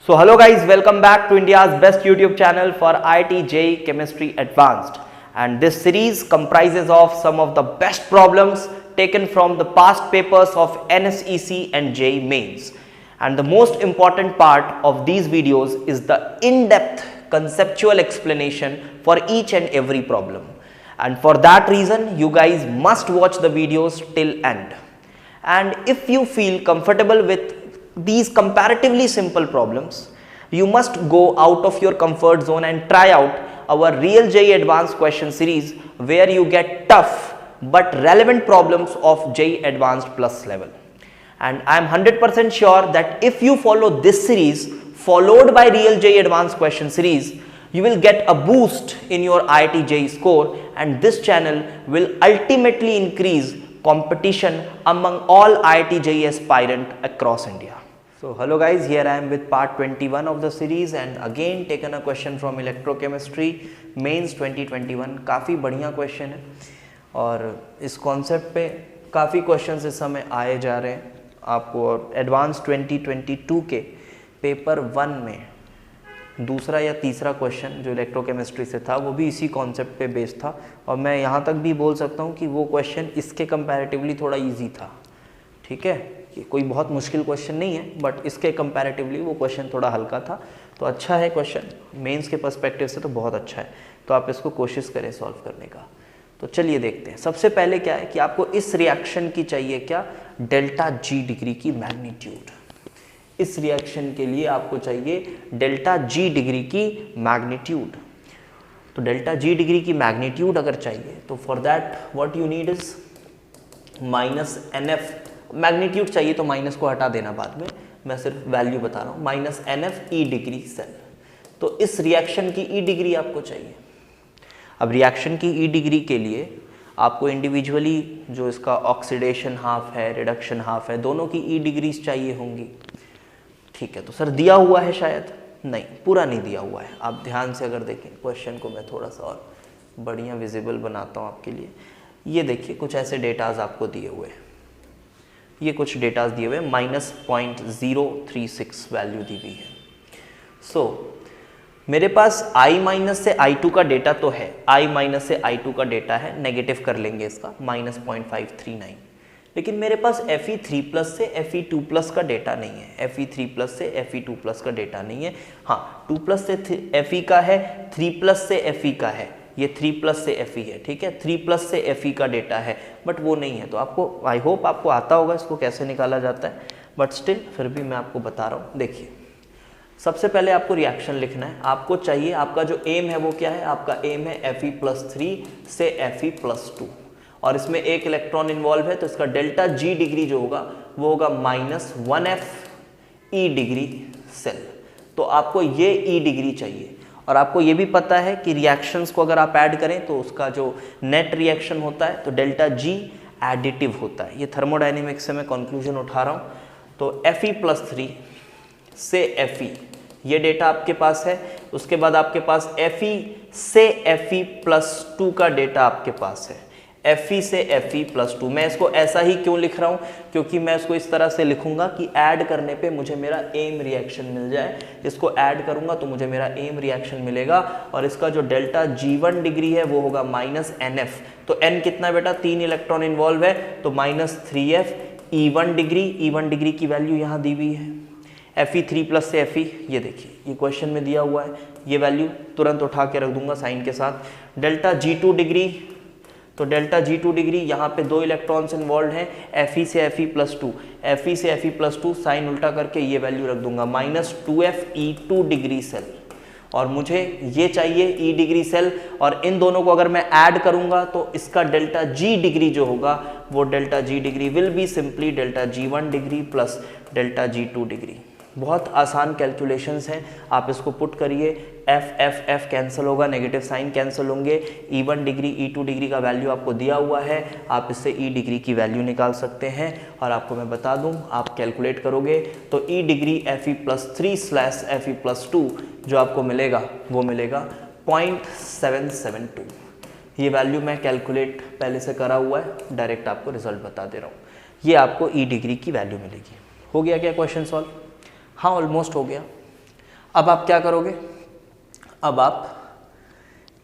So hello guys, welcome back to India's best YouTube channel for IIT JEE Chemistry Advanced, and this series comprises of some of the best problems taken from the past papers of NSEC and JEE Mains. And the most important part of these videos is the in-depth conceptual explanation for each and every problem. And for that reason, you guys must watch the videos till end. And if you feel comfortable with these comparatively simple problems, you must go out of your comfort zone and try out our Real JEE Advanced question series, where you get tough but relevant problems of JEE Advanced Plus level. And I am 100% sure that if you follow this series followed by Real JEE Advanced question series, you will get a boost in your IIT JEE score, and this channel will ultimately increase competition among all IIT JEE aspirant across India. So hello guys, here I am with part 21 of the series and again taken a question from electrochemistry mains 2021. काफ़ी बढ़िया question है और इस concept पे काफ़ी questions इस समय आए जा रहे हैं आपको, और एडवांस 2022 के पेपर 1 में दूसरा या तीसरा क्वेश्चन जो इलेक्ट्रोकेमिस्ट्री से था वो भी इसी कॉन्सेप्ट पे बेस्ड था, और मैं यहाँ तक भी बोल सकता हूँ कि वो क्वेश्चन इसके कंपैरेटिवली थोड़ा इजी था. ठीक है, कि कोई बहुत मुश्किल क्वेश्चन नहीं है, बट इसके कंपैरेटिवली वो क्वेश्चन थोड़ा हल्का था. तो अच्छा है क्वेश्चन, मेंस के पर्सपेक्टिव से तो बहुत अच्छा है, तो आप इसको कोशिश करें सॉल्व करने का. तो चलिए देखते हैं. सबसे पहले क्या है कि आपको इस रिएक्शन की चाहिए क्या, डेल्टा जी डिग्री की मैग्नीट्यूड. इस रिएक्शन के लिए आपको चाहिए डेल्टा जी डिग्री की मैग्नीट्यूड. तो डेल्टा जी डिग्री की मैग्नीट्यूड अगर चाहिए तो for that what you need is minus N F. Magnitude चाहिए तो माइनस को हटा देना बाद में, मैं सिर्फ वैल्यू बता रहा हूँ. Minus N F E degree cell. तो इस रिएक्शन की ई डिग्री आपको चाहिए. अब रिएक्शन की ई डिग्री के लिए आपको इंडिविजुअली जो इसका ऑक्सीडेशन हाफ है, रिडक्शन हाफ है, दोनों की ई डिग्रीज चाहिए होंगी. ठीक है, तो सर दिया हुआ है शायद, नहीं पूरा नहीं दिया हुआ है. आप ध्यान से अगर देखें क्वेश्चन को, मैं थोड़ा सा और बढ़िया विजिबल बनाता हूँ आपके लिए. ये देखिए कुछ ऐसे डेटाज आपको दिए हुए हैं, ये कुछ डेटाज दिए हुए हैं. -0.036 वैल्यू दी हुई है. सो मेरे पास i माइनस से i2 का डेटा तो है, i माइनस से i2 का डेटा है, नेगेटिव कर लेंगे इसका -0.539. लेकिन मेरे पास Fe3 प्लस से Fe2 प्लस का डेटा नहीं है. Fe3 प्लस से Fe2 प्लस का डेटा नहीं है. हाँ, 2 प्लस से Fe का है, 3 प्लस से Fe का है, ये 3 प्लस से Fe है. ठीक है, 3 प्लस से Fe का डेटा है, बट वो नहीं है. तो आपको, आई होप आपको आता होगा इसको कैसे निकाला जाता है, बट स्टिल फिर भी मैं आपको बता रहा हूँ. देखिए, सबसे पहले आपको रिएक्शन लिखना है. आपको चाहिए, आपका जो एम है वो क्या है, आपका एम है Fe+3 से Fe+2, और इसमें एक इलेक्ट्रॉन इन्वॉल्व है, तो इसका डेल्टा जी डिग्री जो होगा वो होगा -1f ई डिग्री सेल. तो आपको ये ई डिग्री चाहिए, और आपको ये भी पता है कि रिएक्शंस को अगर आप ऐड करें तो उसका जो नेट रिएक्शन होता है तो डेल्टा जी एडिटिव होता है. ये थर्मोडायनेमिक्स से मैं कंक्लूजन उठा रहा हूँ. तो Fe+3 से Fe ये डेटा आपके पास है. उसके बाद आपके पास Fe से Fe+2 का डेटा आपके पास है. Fe से Fe+2. मैं इसको ऐसा ही क्यों लिख रहा हूँ, क्योंकि मैं इसको इस तरह से लिखूंगा कि ऐड करने पे मुझे मेरा एम रिएक्शन मिल जाए. इसको ऐड करूंगा तो मुझे मेरा एम रिएक्शन मिलेगा, और इसका जो डेल्टा G1 डिग्री है वो होगा -NF. तो N कितना बेटा, 3 इलेक्ट्रॉन इन्वॉल्व है, तो -3F E1 degree. E1 degree की वैल्यू यहाँ दी हुई है. Fe3 प्लस से Fe, ये देखिए ये क्वेश्चन में दिया हुआ है. ये वैल्यू तुरंत उठा के रख दूंगा साइन के साथ. डेल्टा G2 डिग्री, तो डेल्टा G2 डिग्री यहाँ पे 2 इलेक्ट्रॉन्स इन्वॉल्व हैं, Fe से Fe+2. Fe से Fe+2 साइन उल्टा करके ये वैल्यू रख दूंगा -2f E2 डिग्री सेल. और मुझे ये चाहिए ई डिग्री सेल, और इन दोनों को अगर मैं ऐड करूंगा तो इसका डेल्टा जी डिग्री जो होगा वो delta G degree will be simply delta G1 degree plus delta G2 degree. बहुत आसान कैलकुलेशंस हैं, आप इसको पुट करिए. F कैंसिल होगा, नेगेटिव साइन कैंसिल होंगे. E1 डिग्री E2 डिग्री का वैल्यू आपको दिया हुआ है, आप इससे E डिग्री की वैल्यू निकाल सकते हैं. और आपको मैं बता दूं, आप कैलकुलेट करोगे तो E डिग्री Fe+3 / Fe+2 जो आपको मिलेगा वो मिलेगा 0.772. ये वैल्यू मैं कैलकुलेट पहले से करा हुआ है, डायरेक्ट आपको रिजल्ट बता दे रहा हूँ. ये आपको E डिग्री की वैल्यू मिलेगी. हो गया क्या क्वेश्चन सॉल्व? हाँ, ऑलमोस्ट हो गया. अब आप क्या करोगे, अब आप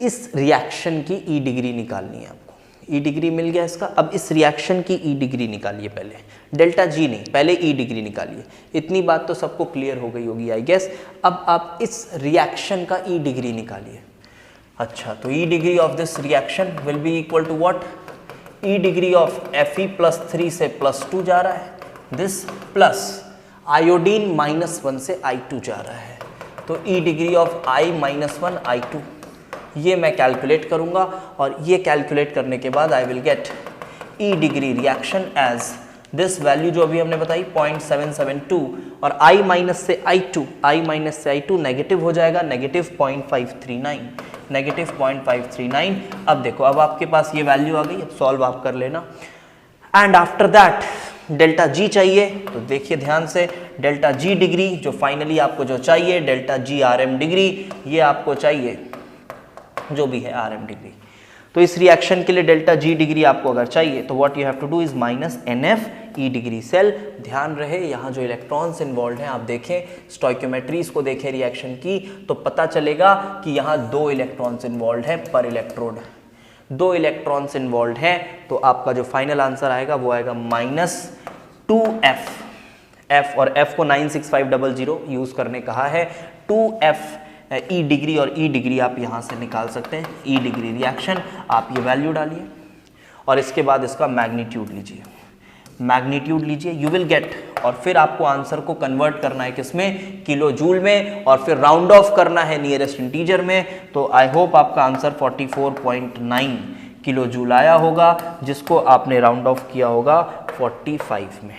इस रिएक्शन की ई डिग्री निकालनी है आपको। ई डिग्री मिल गया इसका। अब इस रिएक्शन की ई डिग्री निकालिए, पहले डेल्टा जी नहीं, पहले ई डिग्री निकालिए। इतनी बात तो सबको क्लियर हो गई होगी आई गेस। अब आप इस रिएक्शन का ई डिग्री निकालिए। अच्छा, तो E degree of this reaction will be equal to what, E degree of Fe+3 से +2 जा रहा है, दिस प्लस आयोडीन -1 से I2 जा रहा है, तो E degree of I-1 I2 ये मैं कैलकुलेट करूंगा, और ये कैलकुलेट करने के बाद I will get E degree reaction as this value जो अभी हमने बताई 0.772, और I- से I2 नेगेटिव हो जाएगा, -0.539, -0.539। अब देखो, अब आपके पास ये वैल्यू आ गई, अब सॉल्व आप कर लेना। And after that delta G चाहिए, तो देखिए ध्यान से, डेल्टा जी डिग्री जो फाइनली आपको जो चाहिए, डेल्टा जी RM डिग्री, ये आपको चाहिए जो भी है RM डिग्री। तो इस रिएक्शन के लिए डेल्टा जी डिग्री आपको अगर चाहिए तो what you have to do is -NF E degree cell. ध्यान रहे यहाँ जो इलेक्ट्रॉन्स इन्वॉल्व हैं, आप देखें स्टोइकियोमेट्रीज को देखें रिएक्शन की, तो पता चलेगा कि यहाँ 2 इलेक्ट्रॉन्स इन्वॉल्व हैं पर इलेक्ट्रोड, 2 इलेक्ट्रॉन्स इन्वॉल्व हैं। तो आपका जो फाइनल आंसर आएगा वो आएगा -2F। F और F को 96500 यूज करने कहा है, 2F ई डिग्री, और ई डिग्री आप यहाँ से निकाल सकते हैं। ई डिग्री रिएक्शन आप ये वैल्यू डालिए, और इसके बाद इसका मैग्नीट्यूड लीजिए, मैग्नीट्यूड लीजिए, यू विल गेट, और फिर आपको आंसर को कन्वर्ट करना है किसमें, किलो जूल में, और फिर राउंड ऑफ करना है नियरेस्ट इंटीजर में। तो आई होप आपका आंसर 44.9 किलो जूल आया होगा, जिसको आपने राउंड ऑफ किया होगा 45 में।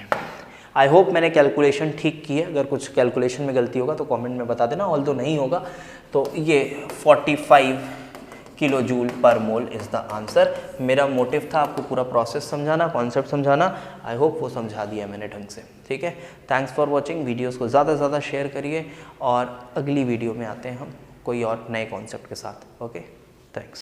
आई होप मैंने कैलकुलेशन ठीक की है, अगर कुछ कैलकुलेशन में गलती होगा तो कमेंट में बता देना, ऑल्दो नहीं होगा तो ये 45 किलो जूल पर मोल इज़ द आंसर। मेरा मोटिव था आपको पूरा प्रोसेस समझाना, कॉन्सेप्ट समझाना, आई होप वो समझा दिया मैंने ढंग से, ठीक है। थैंक्स फॉर वॉचिंग, वीडियोज़ को ज़्यादा से ज़्यादा शेयर करिए, और अगली वीडियो में आते हैं हम कोई और नए कॉन्सेप्ट के साथ। Okay, thanks.